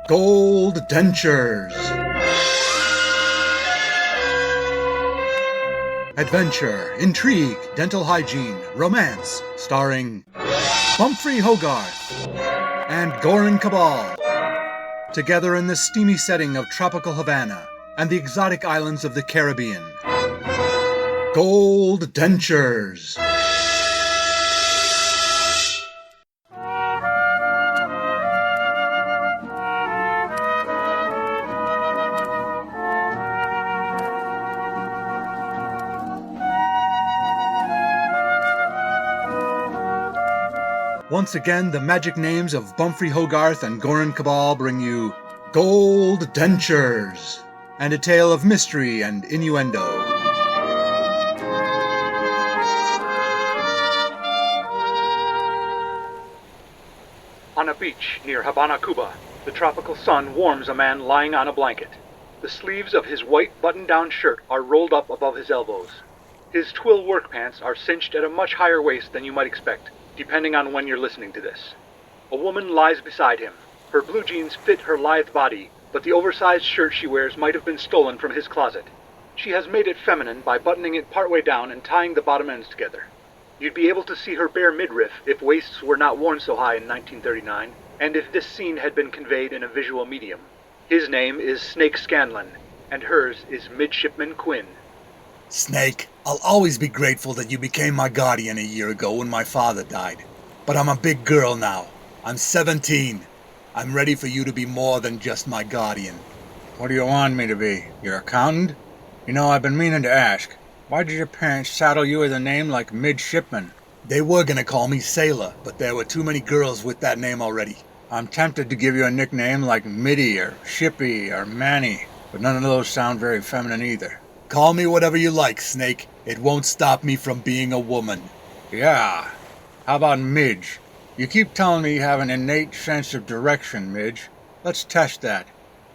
Gold Dentures. Adventure, intrigue, dental hygiene, romance, starring Humphrey Hogarth and Goran Cabal. Together in the steamy setting of tropical Havana and the exotic islands of the Caribbean. Gold Dentures. Once again, the magic names of Humphrey Hogarth and Goran Cabal bring you Gold Dentures, and a tale of mystery and innuendo. On a beach near Havana, Cuba, the tropical sun warms a man lying on a blanket. The sleeves of his white button-down shirt are rolled up above his elbows. His twill work pants are cinched at a much higher waist than you might expect, depending on when you're listening to this. A woman lies beside him. Her blue jeans fit her lithe body, but the oversized shirt she wears might have been stolen from his closet. She has made it feminine by buttoning it partway down and tying the bottom ends together. You'd be able to see her bare midriff if waists were not worn so high in 1939, and if this scene had been conveyed in a visual medium. His name is Snake Scanlon, and hers is Midshipman Quinn. Snake, I'll always be grateful that you became my guardian a year ago when my father died. But I'm a big girl now. I'm 17. I'm ready for you to be more than just my guardian. What do you want me to be? Your accountant? You know, I've been meaning to ask. Why did your parents saddle you with a name like Midshipman? They were gonna call me Sailor, but there were too many girls with that name already. I'm tempted to give you a nickname like Middy or Shippy or Manny, but none of those sound very feminine either. Call me whatever you like, Snake. It won't stop me from being a woman. Yeah. How about Midge? You keep telling me you have an innate sense of direction, Midge. Let's test that.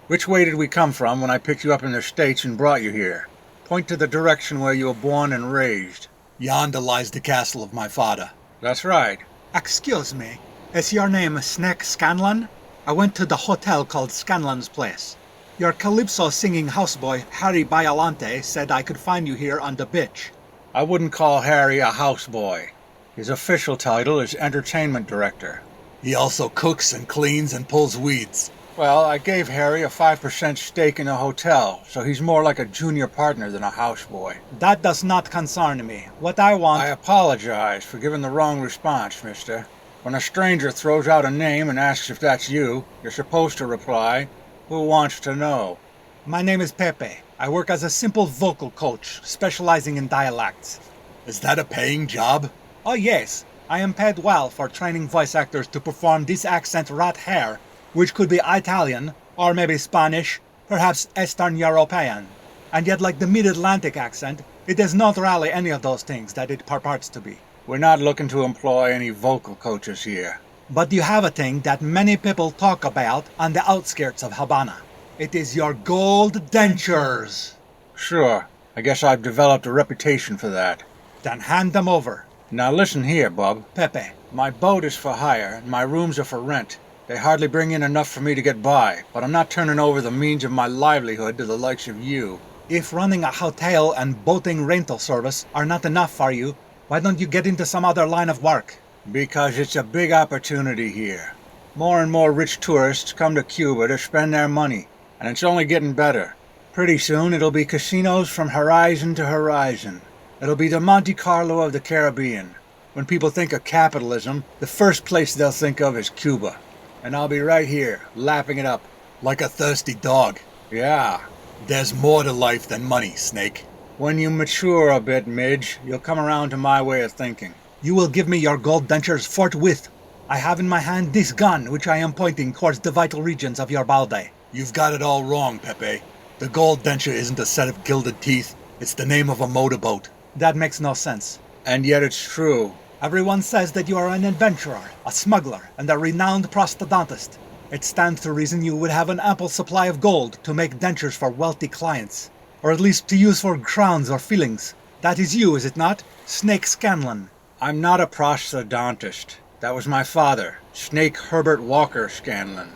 Which way did we come from when I picked you up in the States and brought you here? Point to the direction where you were born and raised. Yonder lies the castle of my father. That's right. Excuse me, is your name Snake Scanlon? I went to the hotel called Scanlon's Place. Your calypso singing houseboy, Harry Biolante, said I could find you here on the beach. I wouldn't call Harry a houseboy. His official title is entertainment director. He also cooks and cleans and pulls weeds. Well, I gave Harry a 5% stake in the hotel, so he's more like a junior partner than a houseboy. That does not concern me. What I want... I apologize for giving the wrong response, mister. When a stranger throws out a name and asks if that's you, you're supposed to reply, "Who wants to know?" My name is Pepe. I work as a simple vocal coach, specializing in dialects. Is that a paying job? Oh yes, I am paid well for training voice actors to perform this accent right here, which could be Italian, or maybe Spanish, perhaps Eastern European. And yet, like the Mid-Atlantic accent, it is not really any of those things that it purports to be. We're not looking to employ any vocal coaches here. But you have a thing that many people talk about on the outskirts of Havana. It is your gold dentures. Sure, I guess I've developed a reputation for that. Then hand them over. Now listen here, bub. Pepe. My boat is for hire, and my rooms are for rent. They hardly bring in enough for me to get by, but I'm not turning over the means of my livelihood to the likes of you. If running a hotel and boating rental service are not enough for you, why don't you get into some other line of work? Because it's a big opportunity here. More and more rich tourists come to Cuba to spend their money, and it's only getting better. Pretty soon it'll be casinos from horizon to horizon. It'll be the Monte Carlo of the Caribbean. When people think of capitalism, the first place they'll think of is Cuba. And I'll be right here, lapping it up. Like a thirsty dog. Yeah. There's more to life than money, Snake. When you mature a bit, Midge, you'll come around to my way of thinking. You will give me your gold dentures forthwith. I have in my hand this gun, which I am pointing towards the vital regions of your balde. You've got it all wrong, Pepe. The gold denture isn't a set of gilded teeth. It's the name of a motorboat. That makes no sense. And yet it's true. Everyone says that you are an adventurer, a smuggler, and a renowned prostodontist. It stands to reason you would have an ample supply of gold to make dentures for wealthy clients. Or at least to use for crowns or fillings. That is you, is it not? Snake Scanlon. I'm not a prostodontist. That was my father, Snake Herbert Walker Scanlon.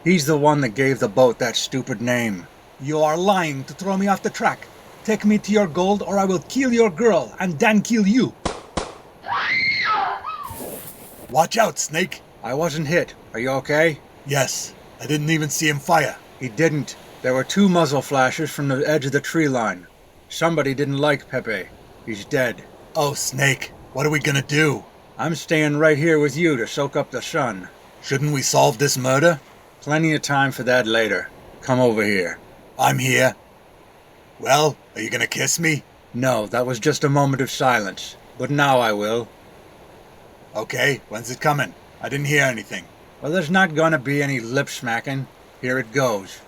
He's the one that gave the boat that stupid name. You are lying to throw me off the track. Take me to your gold or I will kill your girl and then kill you. Watch out, Snake. I wasn't hit. Are you okay? Yes, I didn't even see him fire. He didn't. There were 2 muzzle flashes from the edge of the tree line. Somebody didn't like Pepe. He's dead. Oh, Snake, what are we gonna do? I'm staying right here with you to soak up the sun. Shouldn't we solve this murder? Plenty of time for that later. Come over here. I'm here. Well, are you gonna kiss me? No, that was just a moment of silence. But now I will. Okay, when's it coming? I didn't hear anything. Well, there's not gonna be any lip-smacking. Here it goes.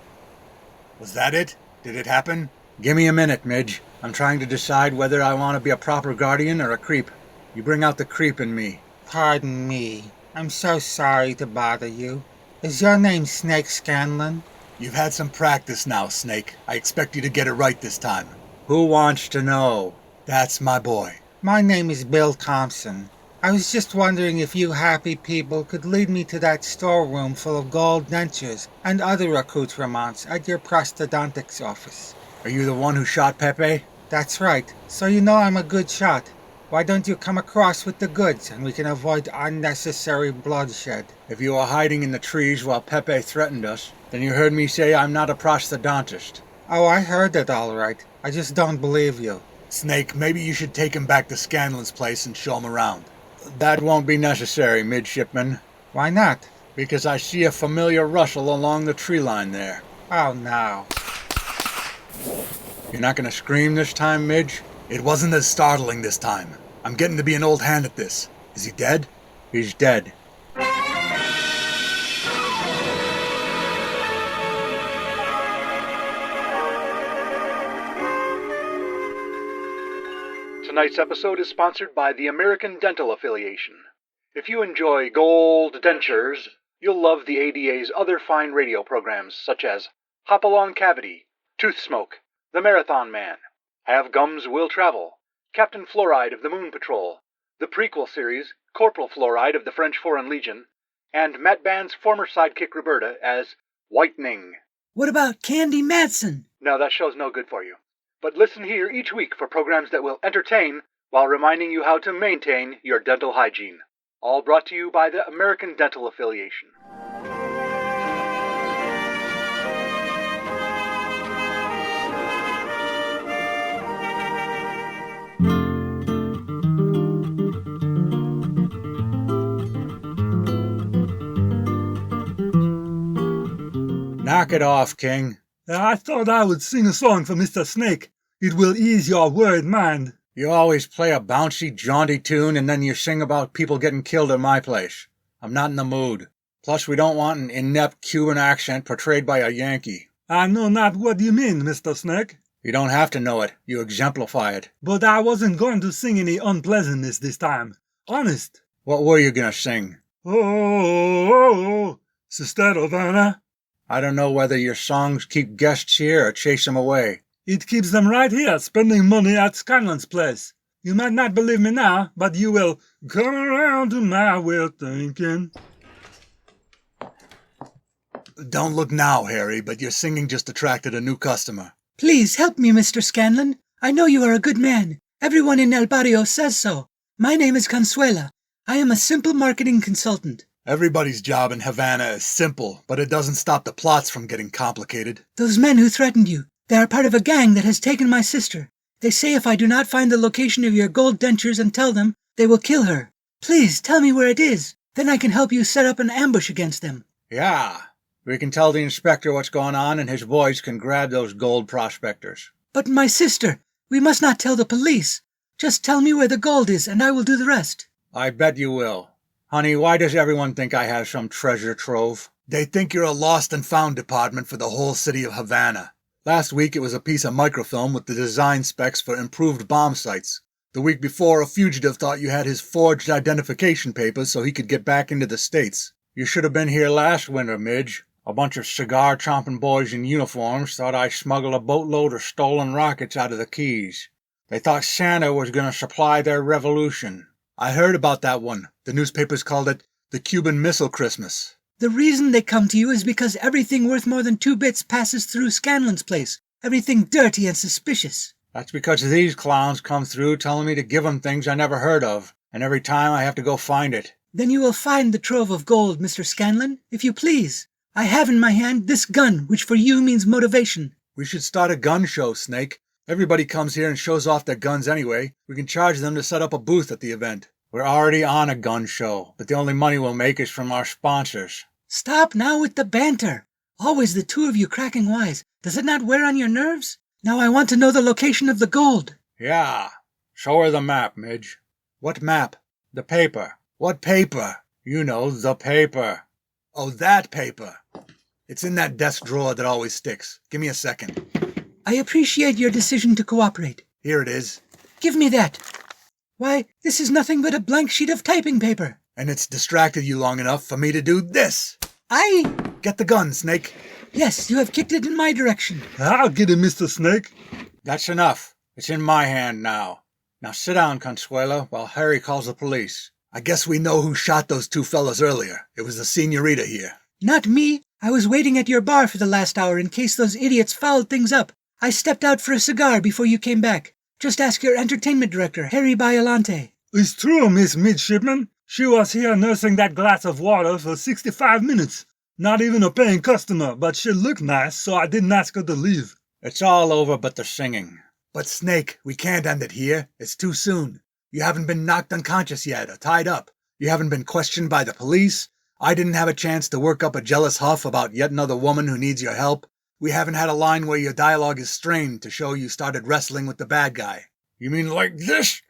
Was that it? Did it happen? Give me a minute, Midge. I'm trying to decide whether I want to be a proper guardian or a creep. You bring out the creep in me. Pardon me. I'm so sorry to bother you. Is your name Snake Scanlon? You've had some practice now, Snake. I expect you to get it right this time. Who wants to know? That's my boy. My name is Bill Thompson. I was just wondering if you happy people could lead me to that storeroom full of gold dentures and other accoutrements at your prosthodontics office. Are you the one who shot Pepe? That's right. So you know I'm a good shot. Why don't you come across with the goods and we can avoid unnecessary bloodshed? If you were hiding in the trees while Pepe threatened us, then you heard me say I'm not a prosthodontist. Oh, I heard it all right. I just don't believe you. Snake, maybe you should take him back to Scanlon's place and show him around. That won't be necessary, midshipman. Why not? Because I see a familiar rustle along the tree line there. Oh, no. You're not gonna scream this time, Midge? It wasn't as startling this time. I'm getting to be an old hand at this. Is he dead? He's dead. Tonight's episode is sponsored by the American Dental Affiliation. If you enjoy Gold Dentures, you'll love the ADA's other fine radio programs such as Hop-Along Cavity, Tooth Smoke, The Marathon Man, Have Gums Will Travel, Captain Fluoride of the Moon Patrol, the prequel series Corporal Fluoride of the French Foreign Legion, and Matt Band's former sidekick Roberta as Whitening. What about Candy Madsen? No, that show's no good for you. But listen here each week for programs that will entertain while reminding you how to maintain your dental hygiene. All brought to you by the American Dental Affiliation. Knock it off, King. I thought I would sing a song for Mr. Snake. It will ease your worried mind. You always play a bouncy, jaunty tune and then you sing about people getting killed at my place. I'm not in the mood. Plus, we don't want an inept Cuban accent portrayed by a Yankee. I know not what you mean, Mr. Snake. You don't have to know it. You exemplify it. But I wasn't going to sing any unpleasantness this time. Honest. What were you gonna sing? Oh, Sister Havana. I don't know whether your songs keep guests here or chase them away. It keeps them right here, spending money at Scanlon's place. You might not believe me now, but you will come around to my way of thinking. Don't look now, Harry, but your singing just attracted a new customer. Please help me, Mr. Scanlon. I know you are a good man. Everyone in El Barrio says so. My name is Consuela. I am a simple marketing consultant. Everybody's job in Havana is simple, but it doesn't stop the plots from getting complicated. Those men who threatened you, they are part of a gang that has taken my sister. They say if I do not find the location of your gold dentures and tell them, they will kill her. Please tell me where it is. Then I can help you set up an ambush against them. Yeah. We can tell the inspector what's going on and his boys can grab those gold prospectors. But my sister, we must not tell the police. Just tell me where the gold is and I will do the rest. I bet you will. Honey, why does everyone think I have some treasure trove? They think you're a lost and found department for the whole city of Havana. Last week it was a piece of microfilm with the design specs for improved bomb sites. The week before, a fugitive thought you had his forged identification papers so he could get back into the States. You should have been here last winter, Midge. A bunch of cigar-chomping boys in uniforms thought I smuggled a boatload of stolen rockets out of the Keys. They thought Santa was going to supply their revolution. I heard about that one. The newspapers called it the Cuban Missile Christmas. The reason they come to you is because everything worth more than 2 bits passes through Scanlan's place. Everything dirty and suspicious. That's because these clowns come through telling me to give 'em things I never heard of, and every time I have to go find it. Then you will find the trove of gold, Mr. Scanlan, if you please. I have in my hand this gun, which for you means motivation. We should start a gun show, Snake. Everybody comes here and shows off their guns anyway. We can charge them to set up a booth at the event. We're already on a gun show, but the only money we'll make is from our sponsors. Stop now with the banter. Always the two of you cracking wise. Does it not wear on your nerves? Now I want to know the location of the gold. Yeah. Show her the map, Midge. What map? The paper. What paper? You know, the paper. Oh, that paper. It's in that desk drawer that always sticks. Give me a second. I appreciate your decision to cooperate. Here it is. Give me that. Why, this is nothing but a blank sheet of typing paper. And it's distracted you long enough for me to do this. Get the gun, Snake. Yes, you have kicked it in my direction. I'll get it, Mr. Snake. That's enough. It's in my hand now. Now sit down, Consuelo, while Harry calls the police. I guess we know who shot those 2 fellas earlier. It was the senorita here. Not me. I was waiting at your bar for the last hour in case those idiots fouled things up. I stepped out for a cigar before you came back. Just ask your entertainment director, Harry Biolante. It's true, Miss Midshipman. She was here nursing that glass of water for 65 minutes. Not even a paying customer, but she looked nice, so I didn't ask her to leave. It's all over but the singing. But Snake, we can't end it here. It's too soon. You haven't been knocked unconscious yet or tied up. You haven't been questioned by the police. I didn't have a chance to work up a jealous huff about yet another woman who needs your help. We haven't had a line where your dialogue is strained to show you started wrestling with the bad guy. You mean like this?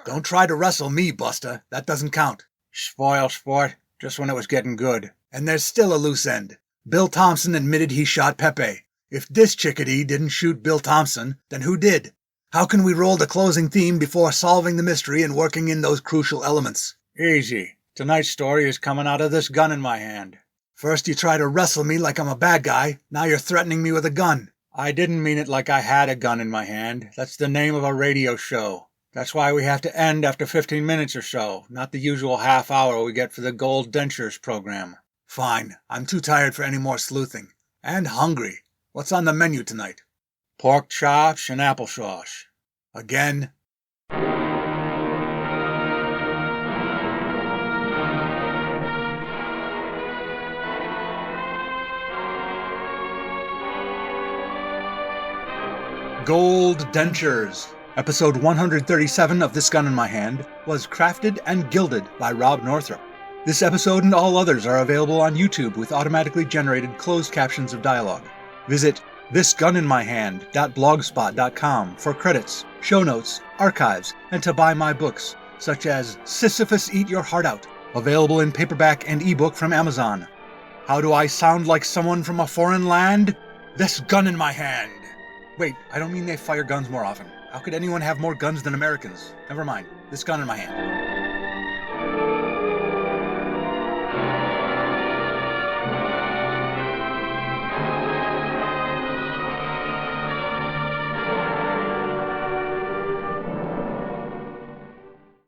Don't try to wrestle me, Buster. That doesn't count. Spoil sport, just when it was getting good. And there's still a loose end. Bill Thompson admitted he shot Pepe. If this chickadee didn't shoot Bill Thompson, then who did? How can we roll the closing theme before solving the mystery and working in those crucial elements? Easy. Tonight's story is coming out of this gun in my hand. First you try to wrestle me like I'm a bad guy. Now you're threatening me with a gun. I didn't mean it like I had a gun in my hand. That's the name of a radio show. That's why we have to end after 15 minutes or so, not the usual half hour we get for the Gold Dentures program. Fine. I'm too tired for any more sleuthing. And hungry. What's on the menu tonight? Pork chops and applesauce. Again? Gold Dentures. Episode 137 of This Gun in My Hand was crafted and gilded by Rob Northrop. This episode and all others are available on YouTube with automatically generated closed captions of dialogue. Visit thisguninmyhand.blogspot.com for credits, show notes, archives, and to buy my books, such as Sisyphus Eat Your Heart Out, available in paperback and ebook from Amazon. How do I sound like someone from a foreign land? This gun in my hand. Wait, I don't mean they fire guns more often. How could anyone have more guns than Americans? Never mind. This gun in my hand.